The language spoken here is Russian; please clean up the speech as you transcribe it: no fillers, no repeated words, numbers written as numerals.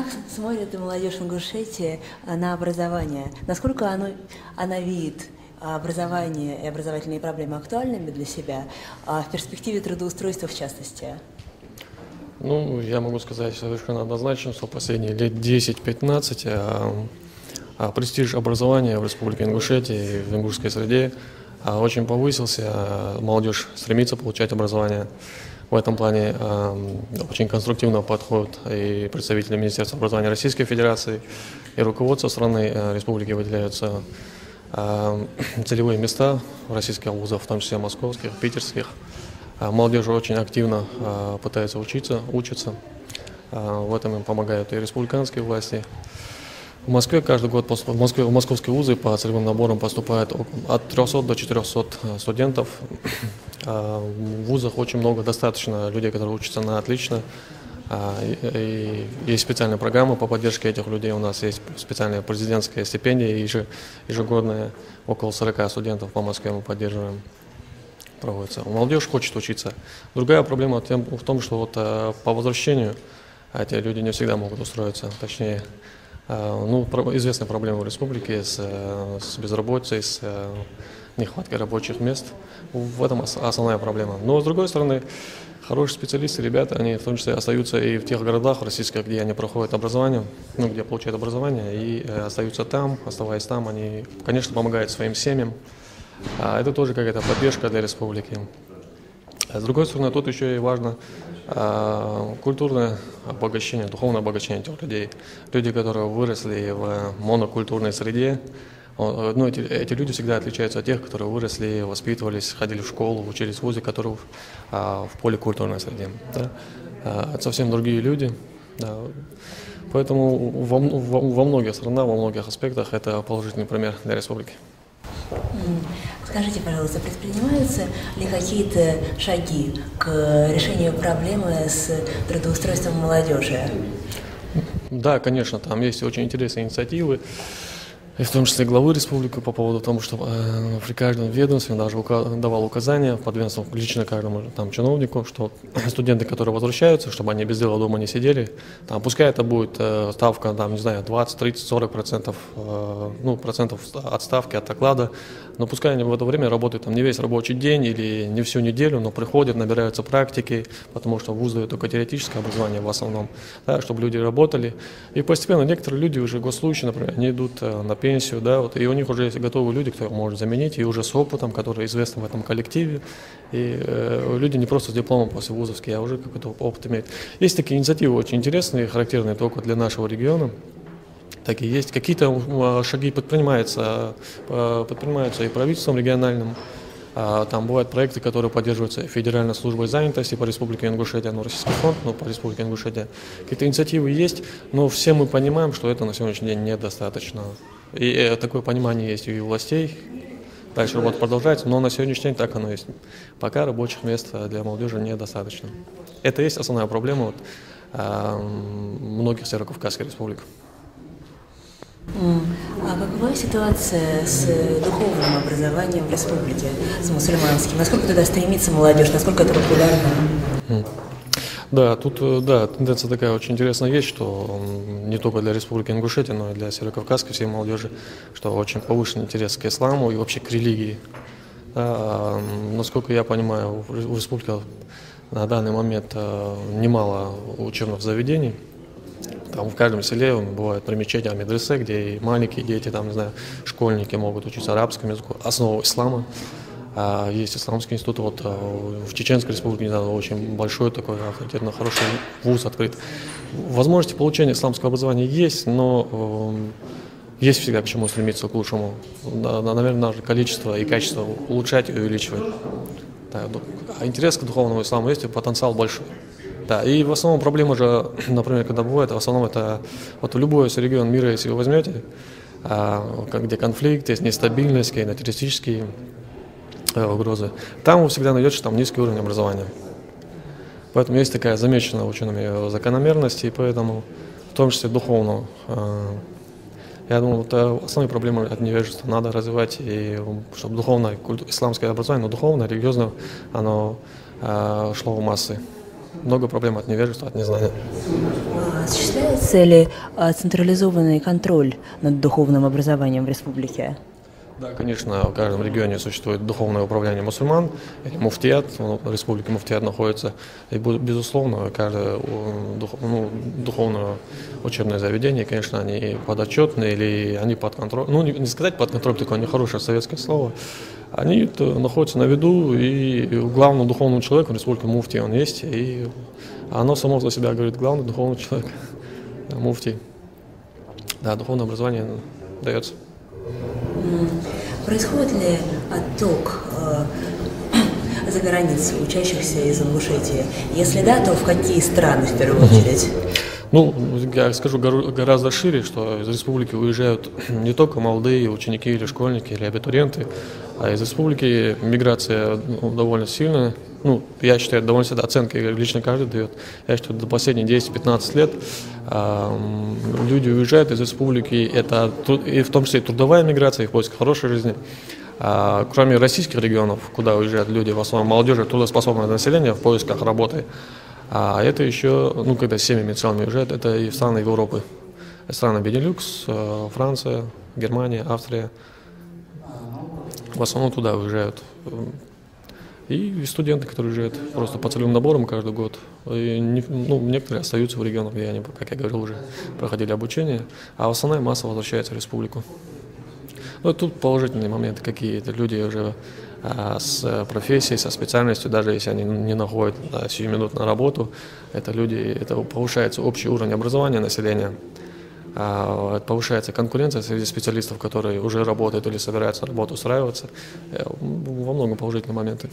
как смотрит молодежь Ингушетии на образование? Насколько она видит образование и образовательные проблемы актуальными для себя, в перспективе трудоустройства в частности? Ну, я могу сказать совершенно однозначно, что последние лет 10-15 престиж образования в Республике Ингушетия и в ингушской среде очень повысился. Молодежь стремится получать образование. В этом плане очень конструктивно подходят и представители Министерства образования Российской Федерации, и руководство страны республики выделяются целевые места в российских вузах, в том числе московских, питерских. Молодежь очень активно пытается учиться. В этом им помогают и республиканские власти. В Москве каждый год в московские вузы по целевым наборам поступает от 300 до 400 студентов. В вузах очень много, достаточно людей, которые учатся на отлично. И есть специальные программы по поддержке этих людей. У нас есть специальная президентская стипендия ежегодная. Около 40 студентов по Москве мы поддерживаем. Проводится. Молодежь хочет учиться. Другая проблема в том, что по возвращению эти люди не всегда могут устроиться. Точнее, известная проблема в республике с безработицей, с нехваткой рабочих мест. В этом основная проблема. Но с другой стороны, хорошие специалисты, ребята, они в том числе остаются и в тех городах российских, где они проходят образование, где получают образование, и остаются там. Оставаясь там, они, конечно, помогают своим семьям. Это тоже какая-то поддержка для республики. С другой стороны, тут еще и важно культурное обогащение, духовное обогащение этих людей. Люди, которые выросли в монокультурной среде, эти люди всегда отличаются от тех, которые выросли, воспитывались, ходили в школу, учились в вузе, которые в поликультурной среде. Да? Это совсем другие люди. Да. Поэтому во многих странах, во многих аспектах это положительный пример для республики. Скажите, пожалуйста, предпринимаются ли какие-то шаги к решению проблемы с трудоустройством молодежи? Да, конечно, там есть очень интересные инициативы, и в том числе главы республики по поводу того, что при каждом ведомстве даже давал указания подведомству лично каждому чиновнику, что студенты, которые возвращаются, чтобы они без дела дома не сидели, пускай это будет ставка, 20, 30, 40%, процентов отставки от оклада, но пускай они в это время работают не весь рабочий день или не всю неделю, но приходят, набираются практики, потому что вуз дает только теоретическое образование в основном, да, чтобы люди работали. И постепенно некоторые люди уже госслужащие, например, они идут на пенсию, да, и у них уже есть готовые люди, кто может заменить, и уже с опытом, который известен в этом коллективе. И люди не просто с дипломом после вузовские, а уже какой-то опыт имеют. Есть такие инициативы очень интересные, характерные только для нашего региона. Так и есть. Какие-то шаги предпринимаются и правительством региональным. Там бывают проекты, которые поддерживаются Федеральной службой занятости по Республике Ингушетия, Российский фонд, по Республике Ингушетия. Какие-то инициативы есть, но все мы понимаем, что это на сегодняшний день недостаточно. И такое понимание есть и у властей. Дальше работа продолжается, но на сегодняшний день так оно есть. Пока рабочих мест для молодежи недостаточно. Это есть основная проблема многих северокавказских республик. А какова ситуация с духовным образованием в республике, с мусульманским? Насколько туда стремится молодежь, насколько это популярно? Да, тут тенденция такая очень интересная есть, что не только для Республики Ингушетия, но и для северокавказской всей молодежи, что очень повышенный интерес к исламу и вообще к религии. Насколько я понимаю, в республике на данный момент немало учебных заведений. Там в каждом селе бывают при мечетях, медресе, где и маленькие дети, школьники могут учиться арабскому языку, основу ислама. Есть исламский институт, в Чеченской республике недавно очень большой такой, авторитетно хороший вуз открыт. Возможности получения исламского образования есть, но есть всегда к чему стремиться, к лучшему. Наверное, наше количество и качество улучшать и увеличивать. А интерес к духовному исламу есть, и потенциал большой. Да, и в основном проблема же, например, когда бывает, в основном это любой регион мира, если вы возьмете, где конфликт, есть нестабильность, какие-то террористические угрозы, там вы всегда найдете, что там низкий уровень образования. Поэтому есть такая замеченная учеными закономерность, и поэтому, в том числе духовно, я думаю, основные проблемы от невежества надо развивать, и чтобы духовное, исламское образование, но духовное, религиозное, оно шло в массы. много проблем от невежества, от незнания. Осуществляется ли централизованный контроль над духовным образованием в республике? Да, конечно, в каждом регионе существует духовное управление мусульман, или муфтият, в республике муфтият находится, и, безусловно, каждое духовное учебное заведение, конечно, они подотчетны или они под контролем, ну, не сказать под контролем, такое нехорошее советское слово, они находятся на виду, и главному духовному человеку республики муфти он есть, и оно само за себя говорит, главный духовный человек, муфти. Да, духовное образование дается. Происходит ли отток за границу учащихся из Ингушетии? Если да, то в какие страны в первую очередь? Ну, я скажу гораздо шире, что из республики уезжают не только молодые ученики или школьники, или абитуриенты, а из республики миграция довольно сильная. Ну, я считаю, довольно всегда оценки лично каждый дает. Я считаю, за последние 10-15 лет люди уезжают из республики, это и в том числе и трудовая миграция, и в поиске хорошей жизни. Кроме российских регионов, куда уезжают люди, в основном молодежи, трудоспособное население в поисках работы, а это еще, ну, когда с семьями целыми уезжают, это и в страны Европы. Страны Бенилюкс, Франция, Германия, Австрия. В основном туда уезжают. И студенты, которые уезжают просто по целевым наборам каждый год. И некоторые остаются в регионах, где они, как я говорил, уже проходили обучение, а основная масса возвращается в республику. Ну, тут положительные моменты какие-то. Люди уже с профессией, со специальностью, даже если они не находят сиюминутную работу, это люди, это повышается общий уровень образования населения, повышается конкуренция среди специалистов, которые уже работают или собираются на работу устраиваться. Во многом положительные моменты.